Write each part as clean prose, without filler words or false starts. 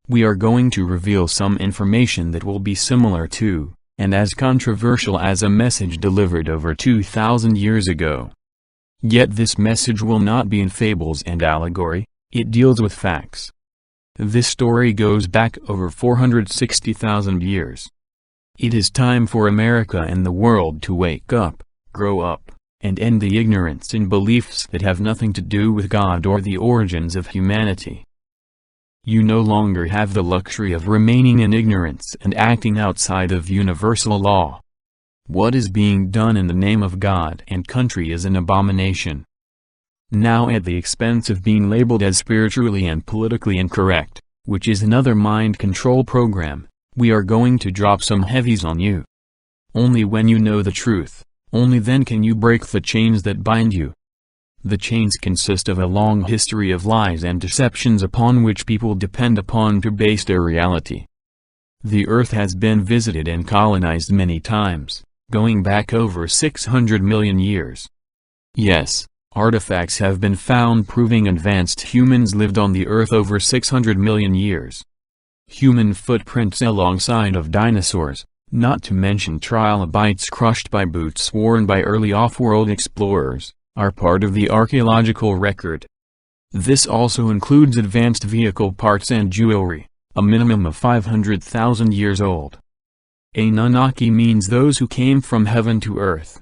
We are going to reveal some information that will be similar to, and as controversial as a message delivered over 2,000 years ago. Yet this message will not be in fables and allegory, it deals with facts. This story goes back over 460,000 years. It is time for America and the world to wake up, grow up, and end the ignorance in beliefs that have nothing to do with God or the origins of humanity. You no longer have the luxury of remaining in ignorance and acting outside of universal law. What is being done in the name of God and country is an abomination. Now at the expense of being labeled as spiritually and politically incorrect, which is another mind control program, we are going to drop some heavies on you. Only when you know the truth, only then can you break the chains that bind you. The chains consist of a long history of lies and deceptions upon which people depend upon to base their reality. The earth has been visited and colonized many times, going back over 600 million years. Yes, artifacts have been found proving advanced humans lived on the earth over 600 million years. Human footprints alongside of dinosaurs, not to mention trilobites crushed by boots worn by early off-world explorers, are part of the archaeological record. This also includes advanced vehicle parts and jewelry, a minimum of 500,000 years old. Anunnaki means those who came from heaven to earth.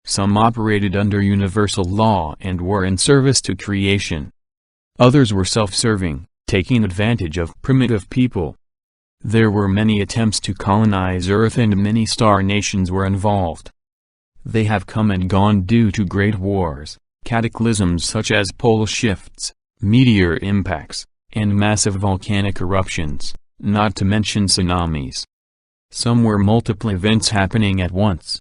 Some operated under universal law and were in service to creation. Others were self-serving, taking advantage of primitive people. There were many attempts to colonize Earth and many star nations were involved. They have come and gone due to great wars, cataclysms such as pole shifts, meteor impacts, and massive volcanic eruptions, not to mention tsunamis. Some were multiple events happening at once.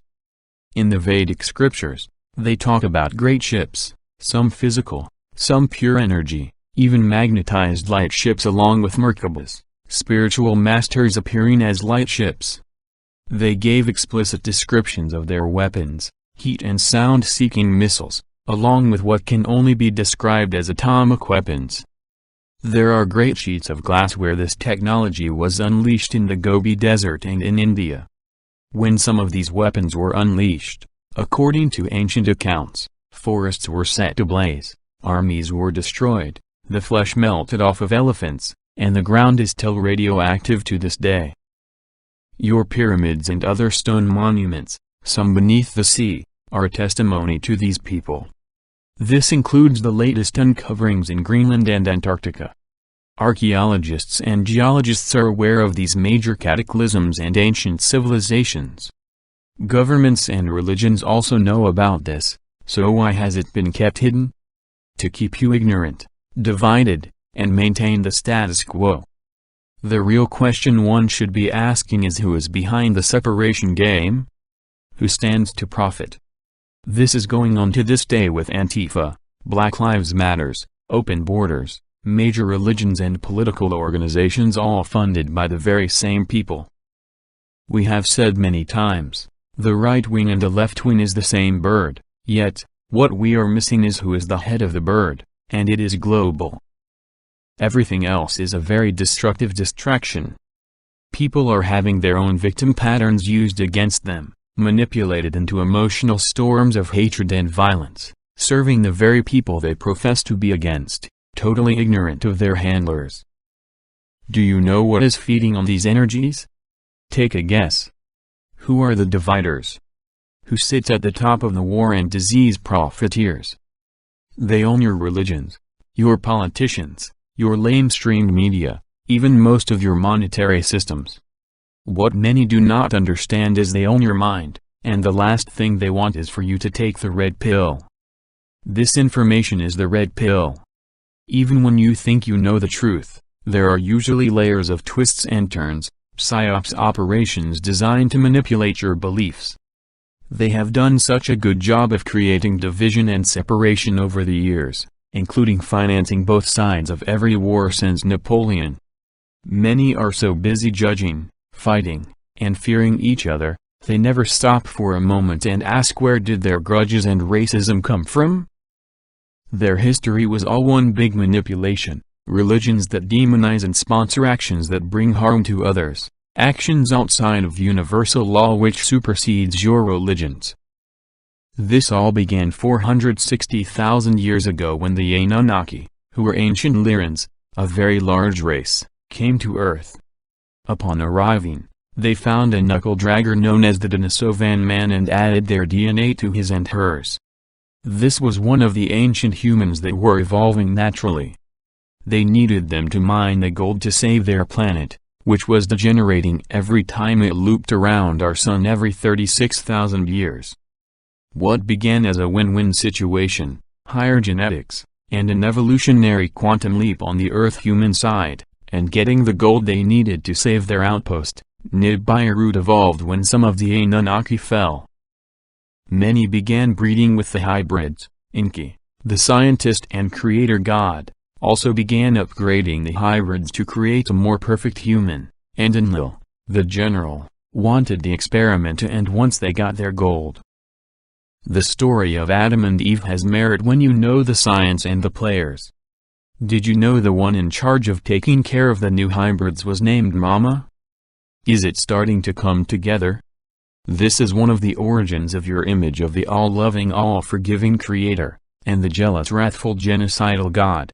In the Vedic scriptures, they talk about great ships, some physical, some pure energy, even magnetized light ships along with Merkabas, spiritual masters appearing as light ships. They gave explicit descriptions of their weapons, heat and sound-seeking missiles, along with what can only be described as atomic weapons. There are great sheets of glass where this technology was unleashed in the Gobi Desert and in India. When some of these weapons were unleashed, according to ancient accounts, forests were set ablaze, armies were destroyed, the flesh melted off of elephants, and the ground is still radioactive to this day. Your pyramids and other stone monuments, some beneath the sea, are a testimony to these people. This includes the latest uncoverings in Greenland and Antarctica. Archaeologists and geologists are aware of these major cataclysms and ancient civilizations. Governments and religions also know about this, so why has it been kept hidden? To keep you ignorant, divided, and maintain the status quo. The real question one should be asking is who is behind the separation game? Who stands to profit? This is going on to this day with Antifa, Black Lives Matters, Open Borders, major religions and political organizations all funded by the very same people. We have said many times, the right wing and the left wing is the same bird, yet, what we are missing is who is the head of the bird, and it is global. Everything else is a very destructive distraction. People are having their own victim patterns used against them, manipulated into emotional storms of hatred and violence, serving the very people they profess to be against, totally ignorant of their handlers. Do you know what is feeding on these energies? Take a guess. Who are the dividers? Who sits at the top of the war and disease profiteers? They own your religions, your politicians, your lamestreamed media, even most of your monetary systems. What many do not understand is they own your mind, and the last thing they want is for you to take the red pill. This information is the red pill. Even when you think you know the truth, there are usually layers of twists and turns, psyops operations designed to manipulate your beliefs. They have done such a good job of creating division and separation over the years, including financing both sides of every war since Napoleon. Many are so busy judging, fighting, and fearing each other, they never stop for a moment and ask where did their grudges and racism come from? Their history was all one big manipulation, religions that demonize and sponsor actions that bring harm to others, actions outside of universal law which supersedes your religions. This all began 460,000 years ago when the Anunnaki, who were ancient Lyrans, a very large race, came to Earth. Upon arriving, they found a knuckle-dragger known as the Denisovan man and added their DNA to his and hers. This was one of the ancient humans that were evolving naturally. They needed them to mine the gold to save their planet, which was degenerating every time it looped around our sun every 36,000 years. What began as a win-win situation, higher genetics, and an evolutionary quantum leap on the Earth human side, and getting the gold they needed to save their outpost, Nibiru evolved when some of the Anunnaki fell. Many began breeding with the hybrids. Enki, the scientist and creator god, also began upgrading the hybrids to create a more perfect human, and Enlil, the general, wanted the experiment to end once they got their gold. The story of Adam and Eve has merit when you know the science and the players. Did you know the one in charge of taking care of the new hybrids was named Mama? Is it starting to come together? This is one of the origins of your image of the all-loving, all-forgiving creator, and the jealous, wrathful, genocidal God.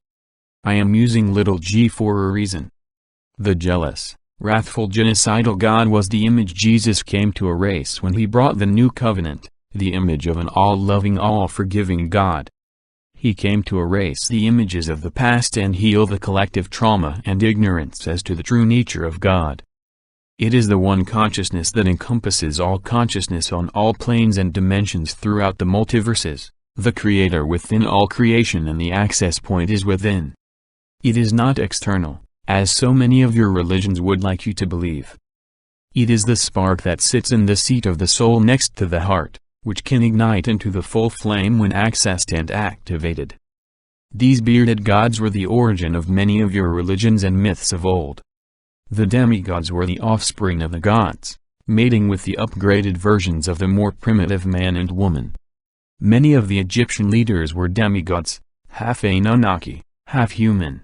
I am using little g for a reason. The jealous, wrathful, genocidal God was the image Jesus came to erase when he brought the new covenant, the image of an all-loving, all-forgiving God. He came to erase the images of the past and heal the collective trauma and ignorance as to the true nature of God. It is the one consciousness that encompasses all consciousness on all planes and dimensions throughout the multiverses, the creator within all creation, and the access point is within. It is not external, as so many of your religions would like you to believe. It is the spark that sits in the seat of the soul next to the heart, which can ignite into the full flame when accessed and activated. These bearded gods were the origin of many of your religions and myths of old. The demigods were the offspring of the gods, mating with the upgraded versions of the more primitive man and woman. Many of the Egyptian leaders were demigods, half Anunnaki, half human.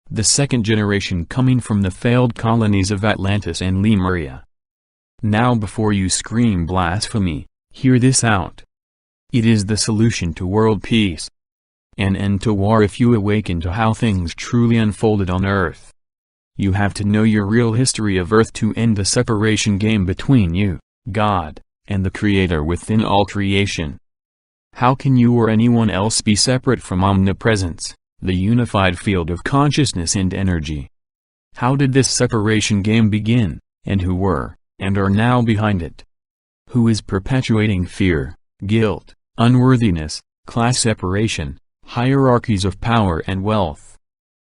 The second generation coming from the failed colonies of Atlantis and Lemuria. Now before you scream blasphemy, hear this out. It is the solution to world peace. An end to war if you awaken to how things truly unfolded on Earth. You have to know your real history of Earth to end the separation game between you, God, and the Creator within all creation. How can you or anyone else be separate from omnipresence, the unified field of consciousness and energy? How did this separation game begin, and who were, and are now behind it? Who is perpetuating fear, guilt, unworthiness, class separation, hierarchies of power and wealth?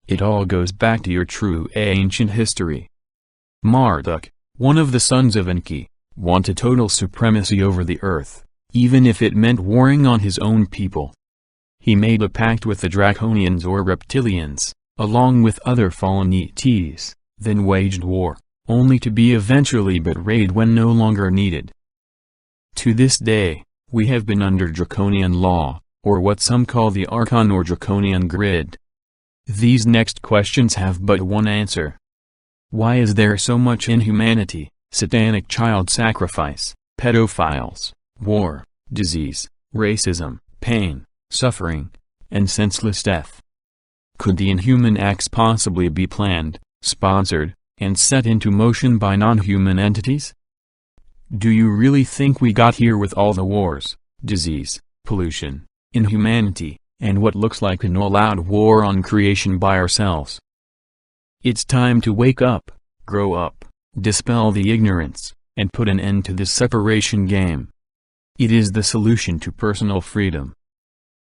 It all goes back to your true ancient history. Marduk, one of the sons of Enki, wanted total supremacy over the earth, even if it meant warring on his own people. He made a pact with the Draconians or Reptilians, along with other fallen ETs, then waged war, only to be eventually betrayed when no longer needed. To this day, we have been under draconian law, or what some call the Archon or draconian grid. These next questions have but one answer. Why is there so much inhumanity, satanic child sacrifice, pedophiles, war, disease, racism, pain, suffering, and senseless death? Could the inhuman acts possibly be planned, sponsored, and set into motion by non-human entities? Do you really think we got here with all the wars, disease, pollution, inhumanity, and what looks like an all-out war on creation by ourselves? It's time to wake up, grow up, dispel the ignorance, and put an end to this separation game. It is the solution to personal freedom.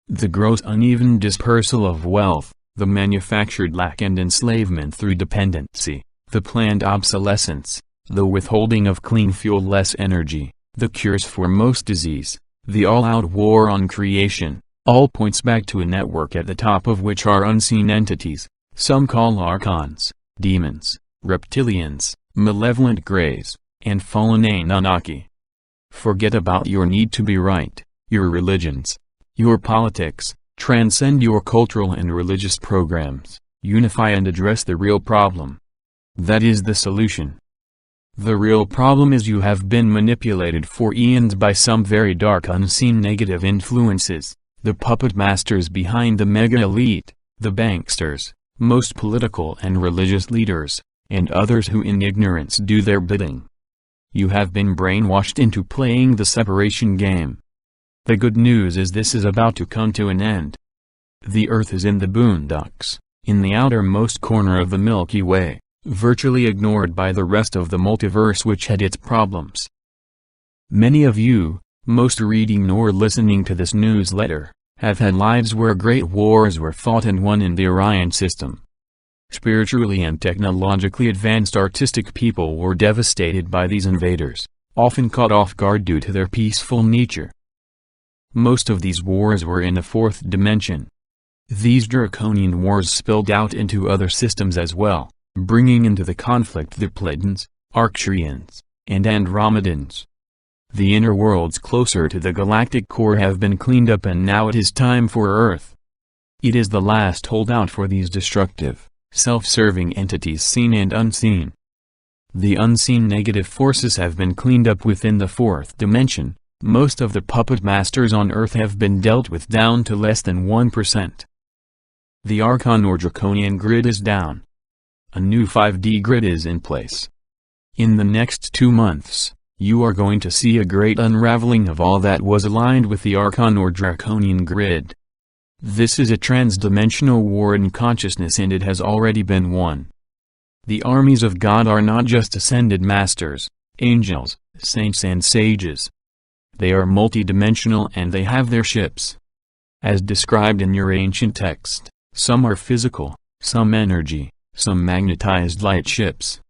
The gross uneven dispersal of wealth, the manufactured lack and enslavement through dependency, the planned obsolescence, the withholding of clean fuel, less energy, the cures for most disease, the all-out war on creation, all points back to a network at the top of which are unseen entities, some call archons, demons, reptilians, malevolent greys, and fallen Anunnaki. Forget about your need to be right, your religions, your politics, transcend your cultural and religious programs, Unify and address the real problem. That is the solution. The real problem is you have been manipulated for eons by some very dark unseen negative influences, the puppet masters behind the mega elite, the banksters, most political and religious leaders, and others who in ignorance do their bidding. You have been brainwashed into playing the separation game. The good news is this is about to come to an end. The Earth is in the boondocks, in the outermost corner of the Milky Way, virtually ignored by the rest of the multiverse which had its problems. Many of you, most reading nor listening to this newsletter, have had lives where great wars were fought and won in the Orion system. Spiritually and technologically advanced artistic people were devastated by these invaders, often caught off guard due to their peaceful nature. Most of these wars were in the fourth dimension. These draconian wars spilled out into other systems as well, bringing into the conflict the Pleiadians, Arcturians, and Andromedans. The inner worlds closer to the galactic core have been cleaned up and now it is time for Earth. It is the last holdout for these destructive, self-serving entities seen and unseen. The unseen negative forces have been cleaned up within the fourth dimension. Most of the puppet masters on Earth have been dealt with down to less than 1%. The Archon or Draconian grid is down. A new 5D grid is in place. In the next 2 months, you are going to see a great unraveling of all that was aligned with the Archon or Draconian grid. This is a trans-dimensional war in consciousness and it has already been won. The armies of God are not just ascended masters, angels, saints and sages. They are multidimensional and they have their ships. As described in your ancient text, some are physical, some energy, some magnetized light ships.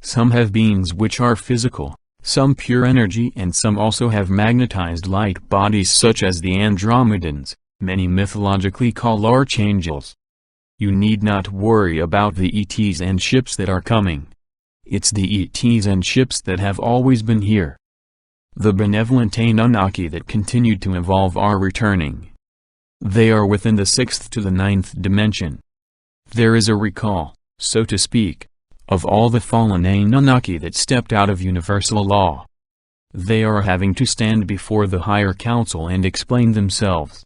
Some have beings which are physical, some pure energy and some also have magnetized light bodies such as the Andromedans, many mythologically called archangels. You need not worry about the ETs and ships that are coming. It's the ETs and ships that have always been here. The benevolent Anunnaki that continued to evolve are returning. They are within the 6th to the 9th dimension. There is a recall, so to speak, of all the fallen Anunnaki that stepped out of universal law. They are having to stand before the higher council and explain themselves.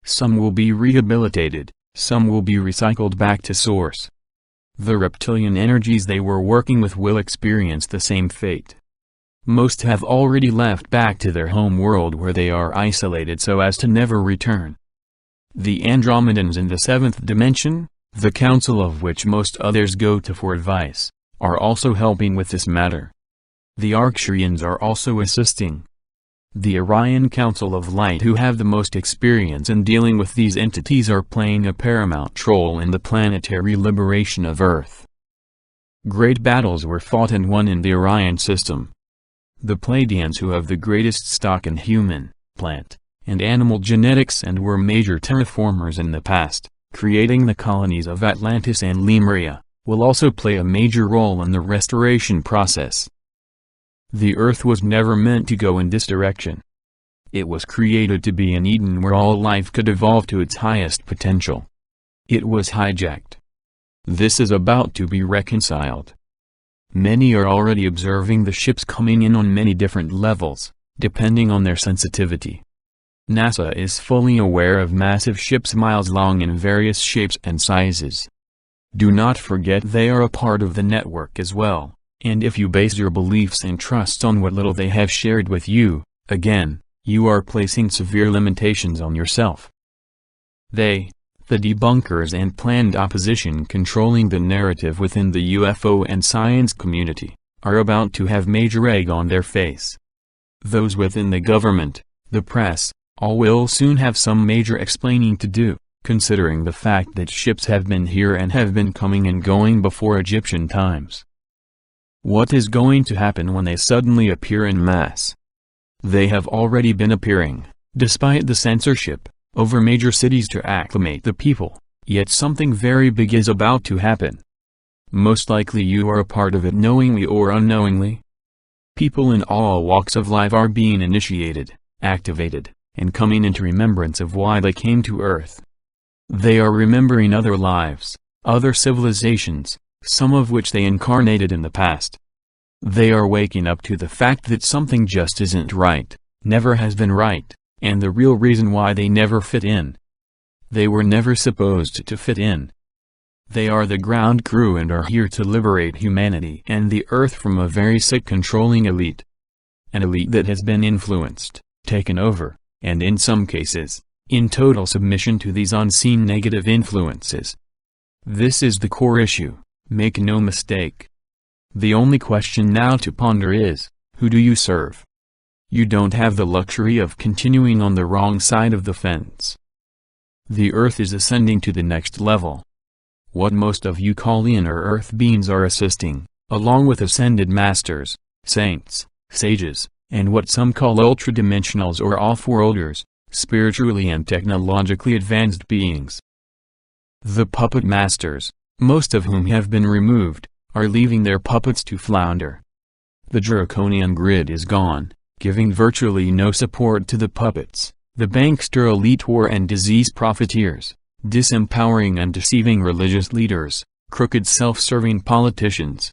Some will be rehabilitated, some will be recycled back to source. The reptilian energies they were working with will experience the same fate. Most have already left back to their home world where they are isolated so as to never return. The Andromedans in the 7th dimension, the council of which most others go to for advice, are also helping with this matter. The Arcturians are also assisting. The Orion Council of Light who have the most experience in dealing with these entities are playing a paramount role in the planetary liberation of Earth. Great battles were fought and won in the Orion system. The Pleiadians who have the greatest stock in human, plant, and animal genetics and were major terraformers in the past, creating the colonies of Atlantis and Lemuria, will also play a major role in the restoration process. The Earth was never meant to go in this direction. It was created to be an Eden where all life could evolve to its highest potential. It was hijacked. This is about to be reconciled. Many are already observing the ships coming in on many different levels, depending on their sensitivity. NASA is fully aware of massive ships miles long in various shapes and sizes. Do not forget they are a part of the network as well, and if you base your beliefs and trust on what little they have shared with you, again, you are placing severe limitations on yourself. They, the debunkers and planned opposition controlling the narrative within the UFO and science community, are about to have major egg on their face. Those within the government, the press, all will soon have some major explaining to do, considering the fact that ships have been here and have been coming and going before Egyptian times. What is going to happen when they suddenly appear in mass? They have already been appearing, despite the censorship, over major cities to acclimate the people, yet something very big is about to happen. Most likely you are a part of it knowingly or unknowingly. People in all walks of life are being initiated, activated, and coming into remembrance of why they came to Earth. They are remembering other lives, other civilizations, some of which they incarnated in the past. They are waking up to the fact that something just isn't right, never has been right, and the real reason why they never fit in. They were never supposed to fit in. They are the ground crew and are here to liberate humanity and the earth from a very sick controlling elite. An elite that has been influenced, taken over, and in some cases, in total submission to these unseen negative influences. This is the core issue, make no mistake. The only question now to ponder is, who do you serve? You don't have the luxury of continuing on the wrong side of the fence. The earth is ascending to the next level. What most of you call inner earth beings are assisting, along with ascended masters, saints, sages, and what some call ultra-dimensionals or off-worlders, spiritually and technologically advanced beings. The puppet masters, most of whom have been removed, are leaving their puppets to flounder. The draconian grid is gone, giving virtually no support to the puppets, the bankster elite war and disease profiteers, disempowering and deceiving religious leaders, crooked self-serving politicians.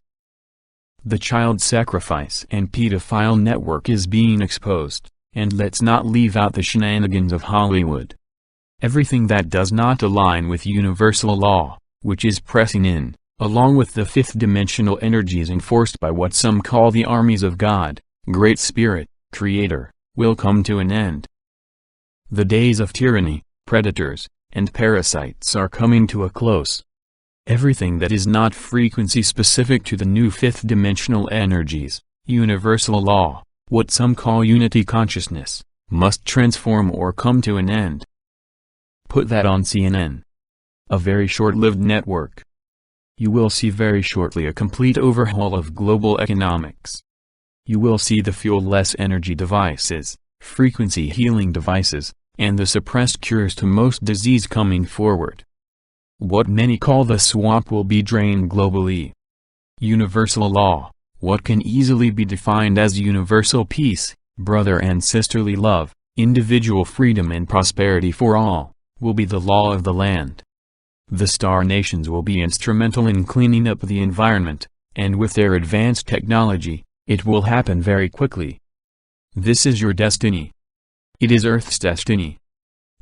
The child sacrifice and pedophile network is being exposed, and let's not leave out the shenanigans of Hollywood. Everything that does not align with universal law, which is pressing in, along with the fifth-dimensional energies enforced by what some call the armies of God, Great Spirit, Creator, will come to an end. The days of tyranny, predators, and parasites are coming to a close. Everything that is not frequency-specific to the new fifth-dimensional energies, universal law, what some call unity consciousness, must transform or come to an end. Put that on CNN. A very short-lived network. You will see very shortly a complete overhaul of global economics. You will see the fuel-less energy devices, frequency healing devices, and the suppressed cures to most disease coming forward. What many call the swamp will be drained globally. Universal law, what can easily be defined as universal peace, brother and sisterly love, individual freedom and prosperity for all, will be the law of the land. The star nations will be instrumental in cleaning up the environment, and with their advanced technology, it will happen very quickly. This is your destiny. It is Earth's destiny.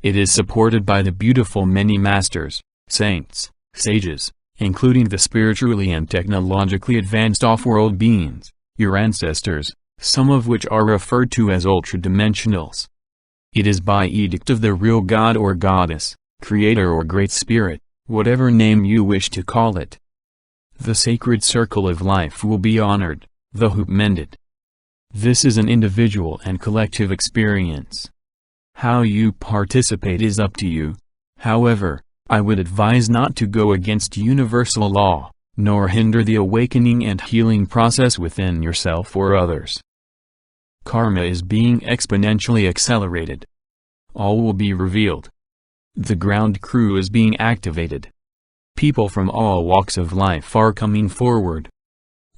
It is supported by the beautiful many masters, saints, sages, including the spiritually and technologically advanced off-world beings, your ancestors, some of which are referred to as ultra-dimensionals. It is by edict of the real God or Goddess, Creator or Great Spirit, whatever name you wish to call it. The sacred circle of life will be honored, the hoop mended. This is an individual and collective experience. How you participate is up to you. However, I would advise not to go against universal law, nor hinder the awakening and healing process within yourself or others. Karma is being exponentially accelerated. All will be revealed. The ground crew is being activated. People from all walks of life are coming forward.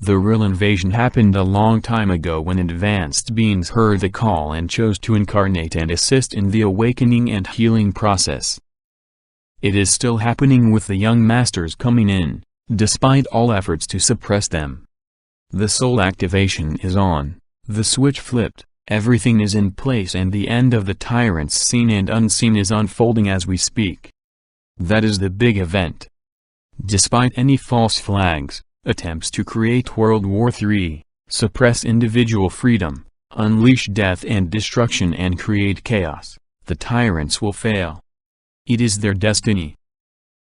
The real invasion happened a long time ago when advanced beings heard the call and chose to incarnate and assist in the awakening and healing process. It is still happening with the young masters coming in, despite all efforts to suppress them. The soul activation is on, the switch flipped, everything is in place and the end of the tyrants seen and unseen is unfolding as we speak. That is the big event. Despite any false flags, attempts to create World War III, suppress individual freedom, unleash death and destruction and create chaos, the tyrants will fail. It is their destiny.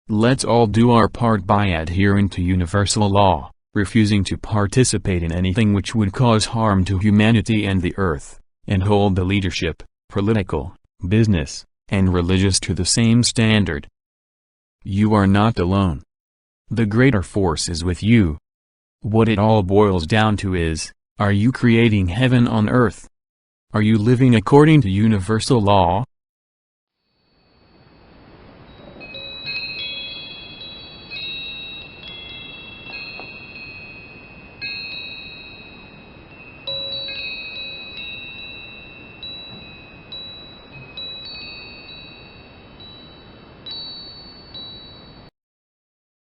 Let's all do our part by adhering to universal law, refusing to participate in anything which would cause harm to humanity and the earth, and hold the leadership, political, business, and religious to the same standard. You are not alone. The greater force is with you. What it all boils down to is, are you creating heaven on earth? Are you living according to universal law?